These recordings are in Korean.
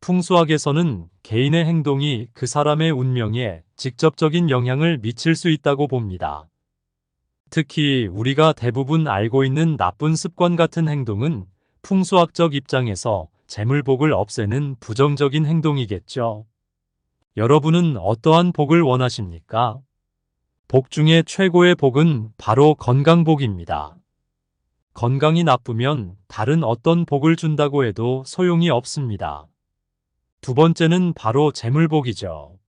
풍수학에서는 개인의 행동이 그 사람의 운명에 직접적인 영향을 미칠 수 있다고 봅니다. 특히 우리가 대부분 알고 있는 나쁜 습관 같은 행동은 풍수학적 입장에서 재물복을 없애는 부정적인 행동이겠죠. 여러분은 어떠한 복을 원하십니까? 복 중에 최고의 복은 바로 건강복입니다. 건강이 나쁘면 다른 어떤 복을 준다고 해도 소용이 없습니다. 두 번째는 바로 재물복이죠.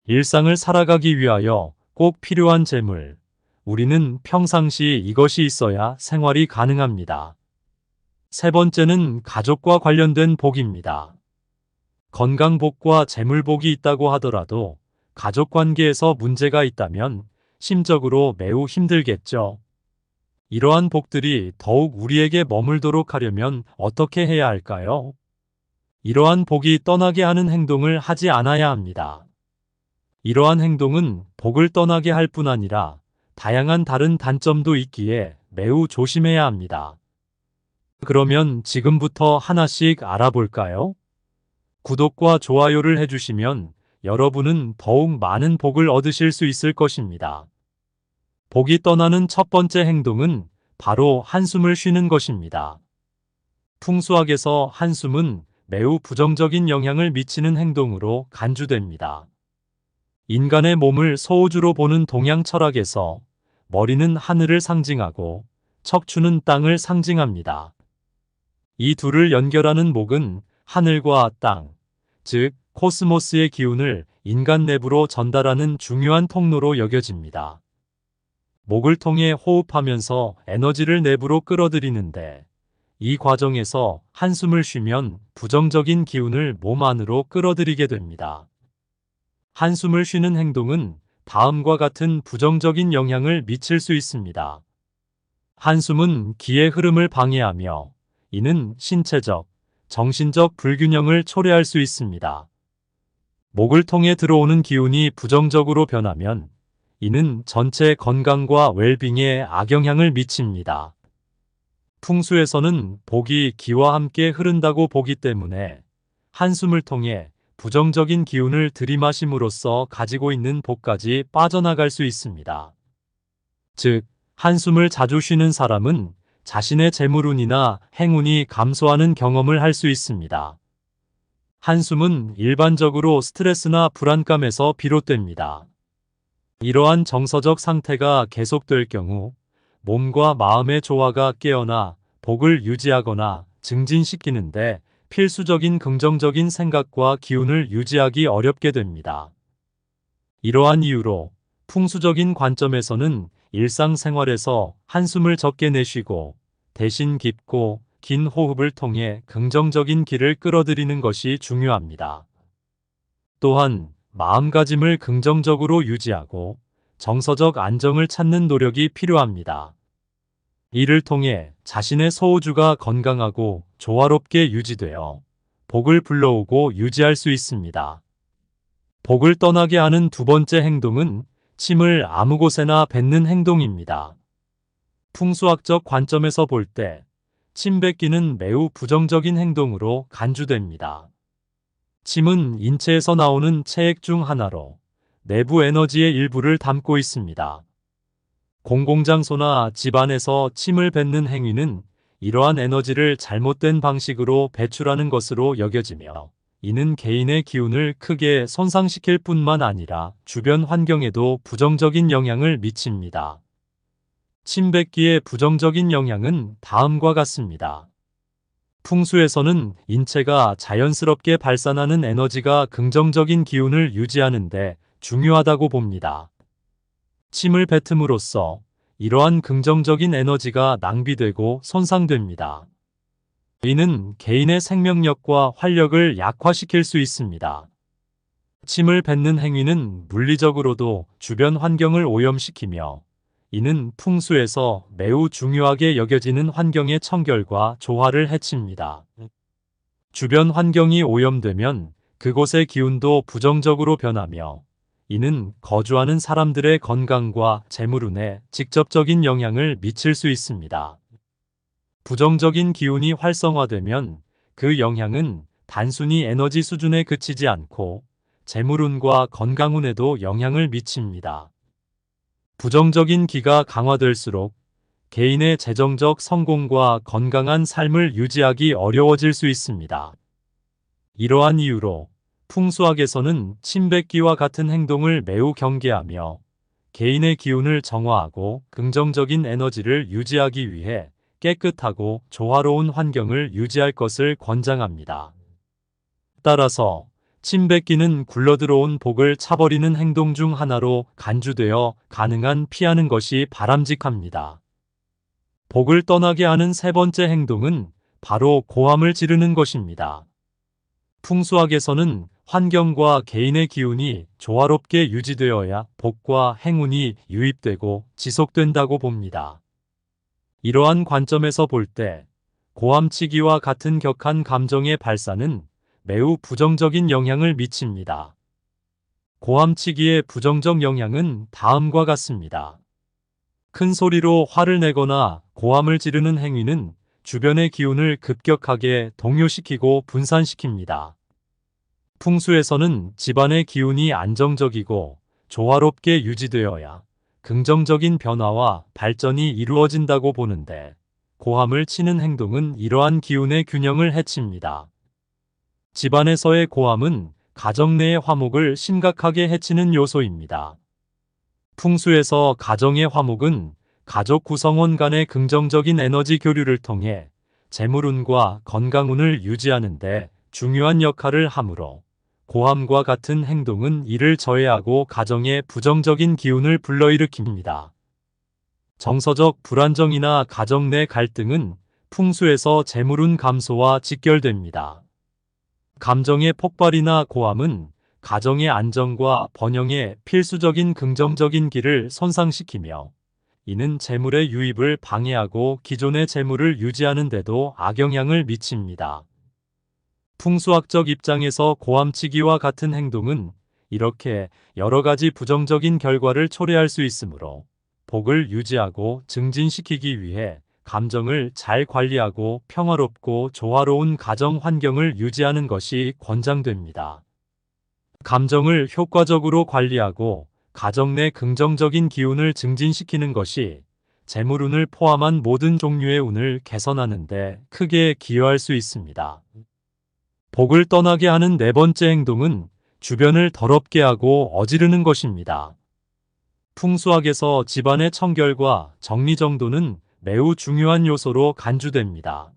일상을 살아가기 위하여 꼭 필요한 재물. 우리는 평상시 이것이 있어야 생활이 가능합니다. 세 번째는 가족과 관련된 복입니다. 건강복과 재물복이 있다고 하더라도 가족 관계에서 문제가 있다면 심적으로 매우 힘들겠죠. 이러한 복들이 더욱 우리에게 머물도록 하려면 어떻게 해야 할까요? 이러한 복이 떠나게 하는 행동을 하지 않아야 합니다. 이러한 행동은 복을 떠나게 할 뿐 아니라 다양한 다른 단점도 있기에 매우 조심해야 합니다. 그러면 지금부터 하나씩 알아볼까요? 구독과 좋아요를 해주시면 여러분은 더욱 많은 복을 얻으실 수 있을 것입니다. 복이 떠나는 첫 번째 행동은 바로 한숨을 쉬는 것입니다. 풍수학에서 한숨은 매우 부정적인 영향을 미치는 행동으로 간주됩니다. 인간의 몸을 소우주로 보는 동양 철학에서 머리는 하늘을 상징하고 척추는 땅을 상징합니다. 이 둘을 연결하는 목은 하늘과 땅, 즉 코스모스의 기운을 인간 내부로 전달하는 중요한 통로로 여겨집니다. 목을 통해 호흡하면서 에너지를 내부로 끌어들이는데 이 과정에서 한숨을 쉬면 부정적인 기운을 몸 안으로 끌어들이게 됩니다. 한숨을 쉬는 행동은 다음과 같은 부정적인 영향을 미칠 수 있습니다. 한숨은 기의 흐름을 방해하며 이는 신체적, 정신적 불균형을 초래할 수 있습니다. 목을 통해 들어오는 기운이 부정적으로 변하면 이는 전체 건강과 웰빙에 악영향을 미칩니다. 풍수에서는 복이 기와 함께 흐른다고 보기 때문에 한숨을 통해 부정적인 기운을 들이마심으로써 가지고 있는 복까지 빠져나갈 수 있습니다. 즉, 한숨을 자주 쉬는 사람은 자신의 재물운이나 행운이 감소하는 경험을 할 수 있습니다. 한숨은 일반적으로 스트레스나 불안감에서 비롯됩니다. 이러한 정서적 상태가 계속될 경우 몸과 마음의 조화가 깨어나 복을 유지하거나 증진시키는데 필수적인 긍정적인 생각과 기운을 유지하기 어렵게 됩니다. 이러한 이유로 풍수적인 관점에서는 일상생활에서 한숨을 적게 내쉬고 대신 깊고 긴 호흡을 통해 긍정적인 기를 끌어들이는 것이 중요합니다. 또한 마음가짐을 긍정적으로 유지하고 정서적 안정을 찾는 노력이 필요합니다. 이를 통해 자신의 소우주가 건강하고 조화롭게 유지되어 복을 불러오고 유지할 수 있습니다. 복을 떠나게 하는 두 번째 행동은 침을 아무 곳에나 뱉는 행동입니다. 풍수학적 관점에서 볼 때 침 뱉기는 매우 부정적인 행동으로 간주됩니다. 침은 인체에서 나오는 체액 중 하나로 내부 에너지의 일부를 담고 있습니다. 공공장소나 집안에서 침을 뱉는 행위는 이러한 에너지를 잘못된 방식으로 배출하는 것으로 여겨지며 이는 개인의 기운을 크게 손상시킬 뿐만 아니라 주변 환경에도 부정적인 영향을 미칩니다. 침 뱉기의 부정적인 영향은 다음과 같습니다. 풍수에서는 인체가 자연스럽게 발산하는 에너지가 긍정적인 기운을 유지하는 데 중요하다고 봅니다. 침을 뱉음으로써 이러한 긍정적인 에너지가 낭비되고 손상됩니다. 이는 개인의 생명력과 활력을 약화시킬 수 있습니다. 침을 뱉는 행위는 물리적으로도 주변 환경을 오염시키며 이는 풍수에서 매우 중요하게 여겨지는 환경의 청결과 조화를 해칩니다. 주변 환경이 오염되면 그곳의 기운도 부정적으로 변하며 이는 거주하는 사람들의 건강과 재물운에 직접적인 영향을 미칠 수 있습니다. 부정적인 기운이 활성화되면 그 영향은 단순히 에너지 수준에 그치지 않고 재물운과 건강운에도 영향을 미칩니다. 부정적인 기가 강화될수록 개인의 재정적 성공과 건강한 삶을 유지하기 어려워질 수 있습니다. 이러한 이유로 풍수학에서는 침뱉기와 같은 행동을 매우 경계하며 개인의 기운을 정화하고 긍정적인 에너지를 유지하기 위해 깨끗하고 조화로운 환경을 유지할 것을 권장합니다. 따라서 침뱉기는 굴러들어온 복을 차버리는 행동 중 하나로 간주되어 가능한 피하는 것이 바람직합니다. 복을 떠나게 하는 세 번째 행동은 바로 고함을 지르는 것입니다. 풍수학에서는 환경과 개인의 기운이 조화롭게 유지되어야 복과 행운이 유입되고 지속된다고 봅니다. 이러한 관점에서 볼 때 고함치기와 같은 격한 감정의 발사는 매우 부정적인 영향을 미칩니다. 고함치기의 부정적 영향은 다음과 같습니다. 큰 소리로 화를 내거나 고함을 지르는 행위는 주변의 기운을 급격하게 동요시키고 분산시킵니다. 풍수에서는 집안의 기운이 안정적이고 조화롭게 유지되어야 긍정적인 변화와 발전이 이루어진다고 보는데, 고함을 치는 행동은 이러한 기운의 균형을 해칩니다. 집안에서의 고함은 가정 내의 화목을 심각하게 해치는 요소입니다. 풍수에서 가정의 화목은 가족 구성원 간의 긍정적인 에너지 교류를 통해 재물운과 건강운을 유지하는 데 중요한 역할을 하므로, 고함과 같은 행동은 이를 저해하고 가정의 부정적인 기운을 불러일으킵니다. 정서적 불안정이나 가정 내 갈등은 풍수에서 재물운 감소와 직결됩니다. 감정의 폭발이나 고함은 가정의 안정과 번영에 필수적인 긍정적인 기를 손상시키며, 이는 재물의 유입을 방해하고 기존의 재물을 유지하는 데도 악영향을 미칩니다. 풍수학적 입장에서 고함치기와 같은 행동은 이렇게 여러 가지 부정적인 결과를 초래할 수 있으므로, 복을 유지하고 증진시키기 위해 감정을 잘 관리하고 평화롭고 조화로운 가정 환경을 유지하는 것이 권장됩니다. 감정을 효과적으로 관리하고 가정 내 긍정적인 기운을 증진시키는 것이 재물운을 포함한 모든 종류의 운을 개선하는 데 크게 기여할 수 있습니다. 복을 떠나게 하는 네 번째 행동은 주변을 더럽게 하고 어지르는 것입니다. 풍수학에서 집안의 청결과 정리정돈은 매우 중요한 요소로 간주됩니다.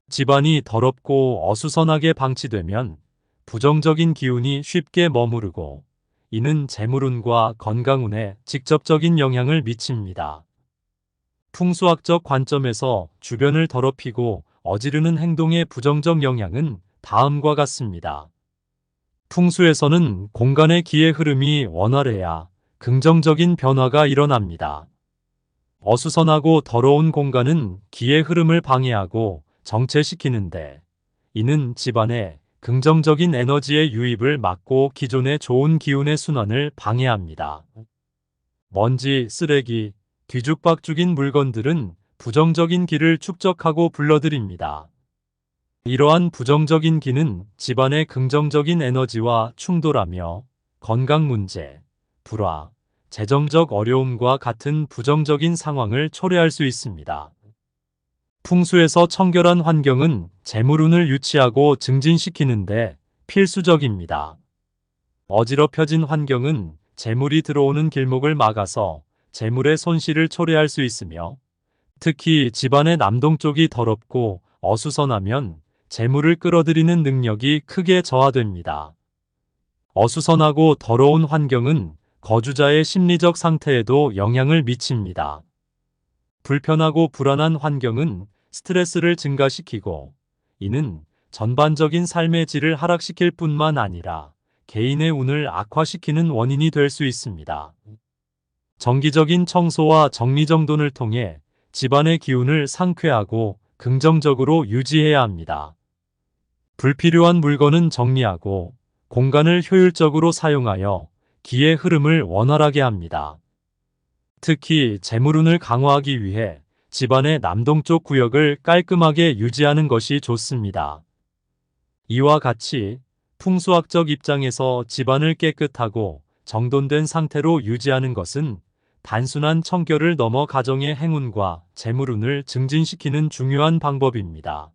집안이 더럽고 어수선하게 방치되면 부정적인 기운이 쉽게 머무르고, 이는 재물운과 건강운에 직접적인 영향을 미칩니다. 풍수학적 관점에서 주변을 더럽히고 어지르는 행동의 부정적 영향은 다음과 같습니다. 풍수에서는 공간의 기의 흐름이 원활해야 긍정적인 변화가 일어납니다. 어수선하고 더러운 공간은 기의 흐름을 방해하고 정체시키는데, 이는 집안에 긍정적인 에너지의 유입을 막고 기존의 좋은 기운의 순환을 방해합니다. 먼지, 쓰레기, 뒤죽박죽인 물건들은 부정적인 기를 축적하고 불러들입니다. 이러한 부정적인 기는 집안의 긍정적인 에너지와 충돌하며 건강 문제, 불화, 재정적 어려움과 같은 부정적인 상황을 초래할 수 있습니다. 풍수에서 청결한 환경은 재물운을 유치하고 증진시키는데 필수적입니다. 어지럽혀진 환경은 재물이 들어오는 길목을 막아서 재물의 손실을 초래할 수 있으며, 특히 집안의 남동쪽이 더럽고 어수선하면 재물을 끌어들이는 능력이 크게 저하됩니다. 어수선하고 더러운 환경은 거주자의 심리적 상태에도 영향을 미칩니다. 불편하고 불안한 환경은 스트레스를 증가시키고, 이는 전반적인 삶의 질을 하락시킬 뿐만 아니라 개인의 운을 악화시키는 원인이 될 수 있습니다. 정기적인 청소와 정리정돈을 통해 집안의 기운을 상쾌하고 긍정적으로 유지해야 합니다. 불필요한 물건은 정리하고 공간을 효율적으로 사용하여 기의 흐름을 원활하게 합니다. 특히 재물운을 강화하기 위해 집안의 남동쪽 구역을 깔끔하게 유지하는 것이 좋습니다. 이와 같이 풍수학적 입장에서 집안을 깨끗하고 정돈된 상태로 유지하는 것은 단순한 청결을 넘어 가정의 행운과 재물운을 증진시키는 중요한 방법입니다.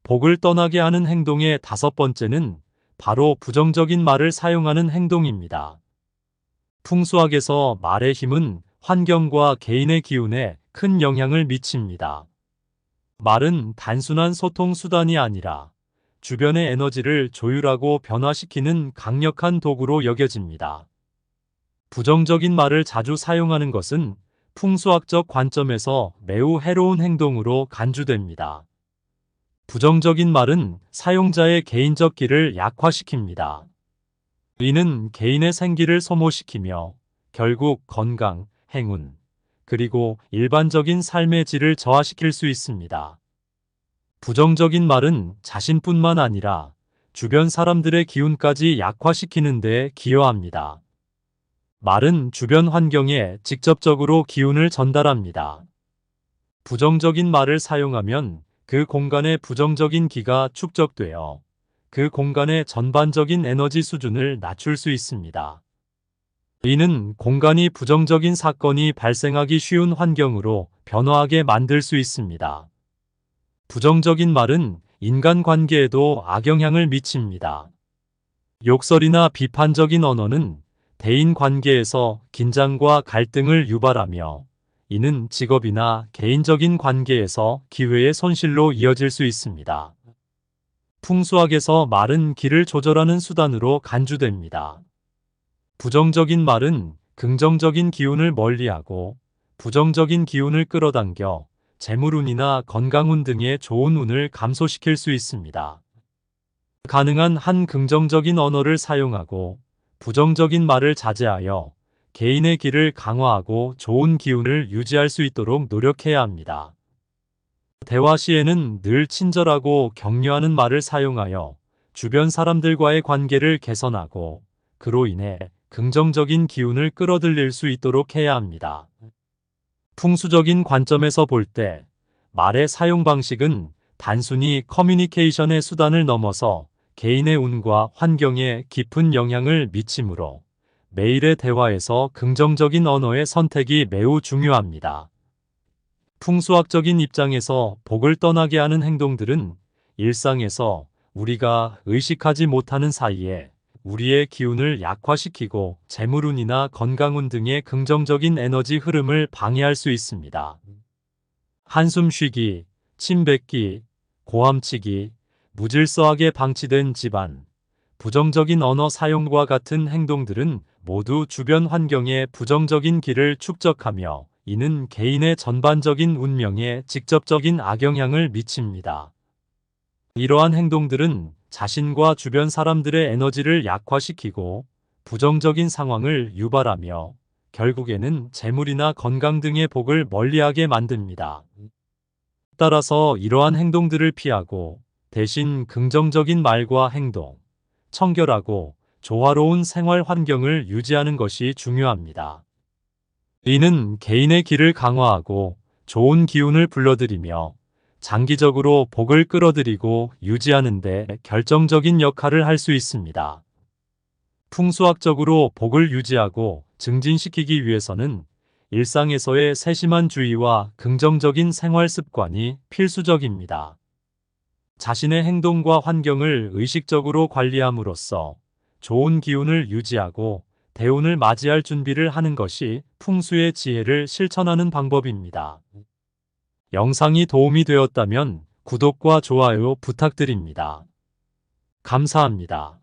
복을 떠나게 하는 행동의 다섯 번째는 바로 부정적인 말을 사용하는 행동입니다. 풍수학에서 말의 힘은 환경과 개인의 기운에 큰 영향을 미칩니다. 말은 단순한 소통 수단이 아니라 주변의 에너지를 조율하고 변화시키는 강력한 도구로 여겨집니다. 부정적인 말을 자주 사용하는 것은 풍수학적 관점에서 매우 해로운 행동으로 간주됩니다. 부정적인 말은 사용자의 개인적 기를 약화시킵니다. 이는 개인의 생기를 소모시키며 결국 건강, 행운, 그리고 일반적인 삶의 질을 저하시킬 수 있습니다. 부정적인 말은 자신뿐만 아니라 주변 사람들의 기운까지 약화시키는 데 기여합니다. 말은 주변 환경에 직접적으로 기운을 전달합니다. 부정적인 말을 사용하면 그 공간에 부정적인 기가 축적되어 그 공간의 전반적인 에너지 수준을 낮출 수 있습니다. 이는 공간이 부정적인 사건이 발생하기 쉬운 환경으로 변화하게 만들 수 있습니다. 부정적인 말은 인간관계에도 악영향을 미칩니다. 욕설이나 비판적인 언어는 대인관계에서 긴장과 갈등을 유발하며 이는 직업이나 개인적인 관계에서 기회의 손실로 이어질 수 있습니다. 풍수학에서 말은 기를 조절하는 수단으로 간주됩니다. 부정적인 말은 긍정적인 기운을 멀리하고 부정적인 기운을 끌어당겨 재물운이나 건강운 등의 좋은 운을 감소시킬 수 있습니다. 가능한 한 긍정적인 언어를 사용하고 부정적인 말을 자제하여 개인의 기를 강화하고 좋은 기운을 유지할 수 있도록 노력해야 합니다. 대화 시에는 늘 친절하고 격려하는 말을 사용하여 주변 사람들과의 관계를 개선하고 그로 인해 긍정적인 기운을 끌어들일 수 있도록 해야 합니다. 풍수적인 관점에서 볼 때 말의 사용 방식은 단순히 커뮤니케이션의 수단을 넘어서 개인의 운과 환경에 깊은 영향을 미치므로 매일의 대화에서 긍정적인 언어의 선택이 매우 중요합니다. 풍수학적인 입장에서 복을 떠나게 하는 행동들은 일상에서 우리가 의식하지 못하는 사이에 우리의 기운을 약화시키고 재물운이나 건강운 등의 긍정적인 에너지 흐름을 방해할 수 있습니다. 한숨 쉬기, 침 뱉기, 고함치기, 무질서하게 방치된 집안, 부정적인 언어 사용과 같은 행동들은 모두 주변 환경에 부정적인 기를 축적하며 이는 개인의 전반적인 운명에 직접적인 악영향을 미칩니다. 이러한 행동들은 자신과 주변 사람들의 에너지를 약화시키고 부정적인 상황을 유발하며 결국에는 재물이나 건강 등의 복을 멀리하게 만듭니다. 따라서 이러한 행동들을 피하고 대신 긍정적인 말과 행동, 청결하고 조화로운 생활 환경을 유지하는 것이 중요합니다. 이는 개인의 기를 강화하고 좋은 기운을 불러들이며 장기적으로 복을 끌어들이고 유지하는 데 결정적인 역할을 할 수 있습니다. 풍수학적으로 복을 유지하고 증진시키기 위해서는 일상에서의 세심한 주의와 긍정적인 생활 습관이 필수적입니다. 자신의 행동과 환경을 의식적으로 관리함으로써 좋은 기운을 유지하고 대운을 맞이할 준비를 하는 것이 풍수의 지혜를 실천하는 방법입니다. 영상이 도움이 되었다면 구독과 좋아요 부탁드립니다. 감사합니다.